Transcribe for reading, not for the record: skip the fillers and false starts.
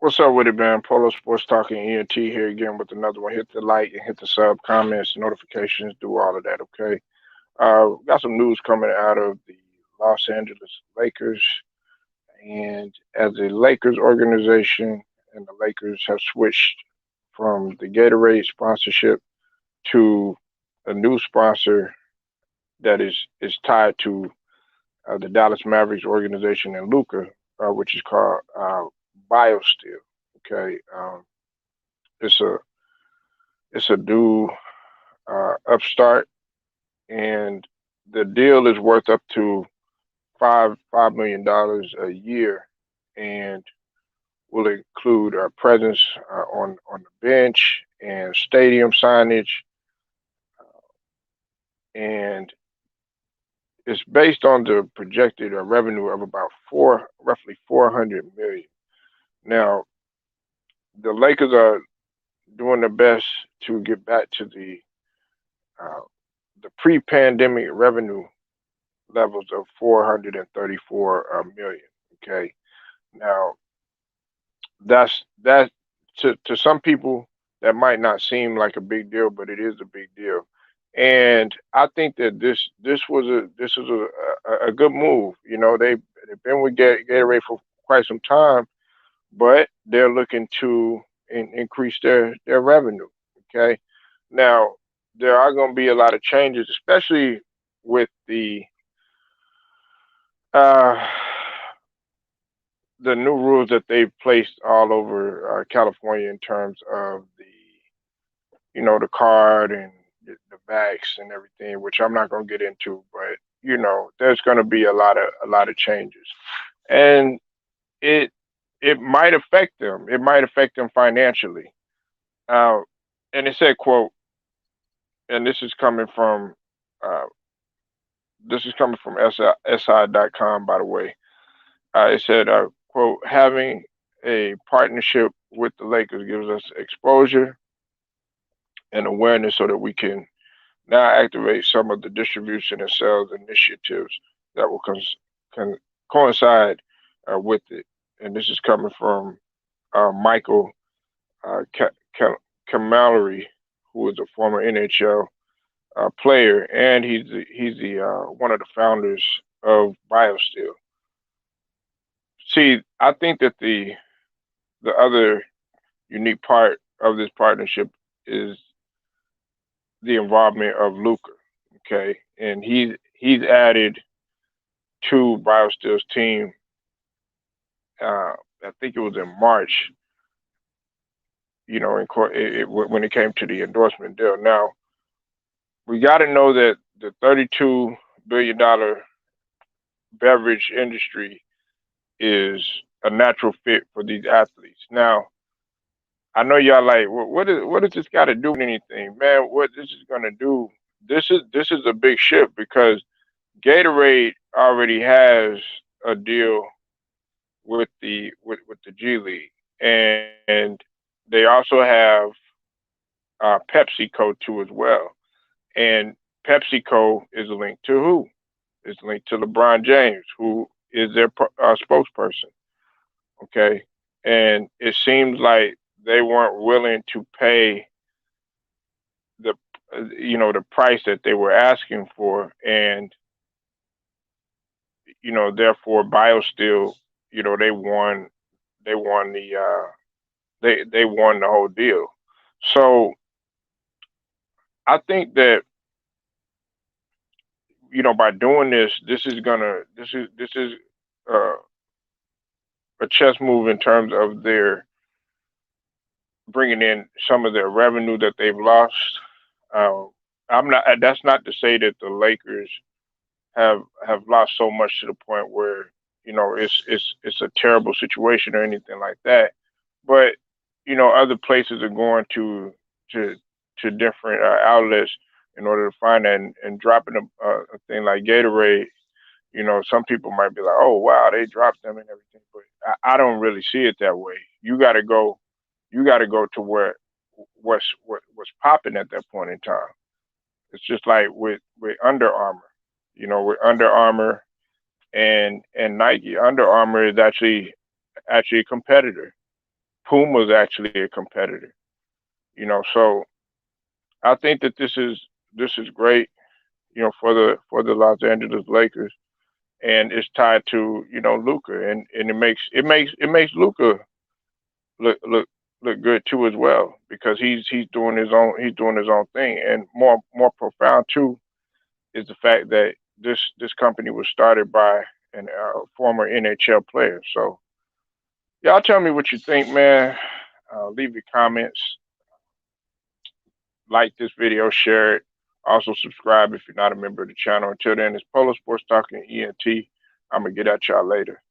What's up with it, man? Polo Sports Talking ENT here again with another one. Hit the like and hit the sub, comments, notifications, do all of that, okay? Got some news coming out of the Los Angeles Lakers, and as a Lakers organization, and the Lakers have switched from the Gatorade sponsorship to a new sponsor that is tied to the Dallas Mavericks organization and Luca, which is called BioSteel. Okay, it's a it's a new upstart, and the deal is worth up to $5 million a year, and will include a presence on the bench and stadium signage, and it's based on the projected revenue of about roughly 400 million. Now, the Lakers are doing their best to get back to uh, the pre-pandemic revenue levels of 434 million. Okay, now that to some people that might not seem like a big deal, but it is a big deal. And I think that this is a good move. You know, they've been with Gatorade for quite some time, but they're looking to increase their revenue. Okay, now there are going to be a lot of changes, especially with uh, the new rules that they've placed all over California in terms of the card and the backs and everything, which I'm not going to get into, but there's going to be a lot of changes, and it it might affect them. It might affect them financially. Uh, and it said, "quote," and uh, this is coming from SI.com, by the way. It said, "quote, having a partnership with the Lakers gives us exposure and awareness so that we can now activate some of the distribution and sales initiatives that will con- coincide with it." And this is coming from Michael Camilleri, who is a former NHL player, and he's the one of the founders of BioSteel. See, I think that the other unique part of this partnership is the involvement of Luca. Okay, and he's added to BioSteel's team. I think it was in March. When it came to the endorsement deal. Now we got to know that the $32 billion beverage industry is a natural fit for these athletes. Now I know y'all like, what does this got to do with anything, man? What this is gonna do? This is a big shift because Gatorade already has a deal with the G League, and they also have PepsiCo too as well. And PepsiCo is linked to who? It's linked to LeBron James, who is their spokesperson. Okay, and it seems like they weren't willing to pay the the price that they were asking for, and therefore BioSteel, they won the they won the whole deal. So I think that by doing this, this is uh, a chess move in terms of their bringing in some of their revenue that they've lost. Um, I'm not. That's not to say that the Lakers have lost so much to the point where it's a terrible situation or anything like that. But other places are going to to different outlets in order to find that, and dropping a thing like Gatorade. Some people might be like, "Oh wow, they dropped them and everything," but I don't really see it that way. You got to go to where what's popping at that point in time. It's just like with Under Armour. With Under Armour and Nike. Under Armour is actually a competitor. Puma's actually a competitor. So I think that this is great. For the Los Angeles Lakers, and it's tied to Luca, and it makes Luca look good too as well, because he's doing his own thing, and more profound too is the fact that this company was started by an former NHL player. So y'all tell me what you think, man. Leave your comments, like this video, share it. Also subscribe if you're not a member of the channel. Until then, it's Polo Sports Talking ENT. I'm gonna get at y'all later.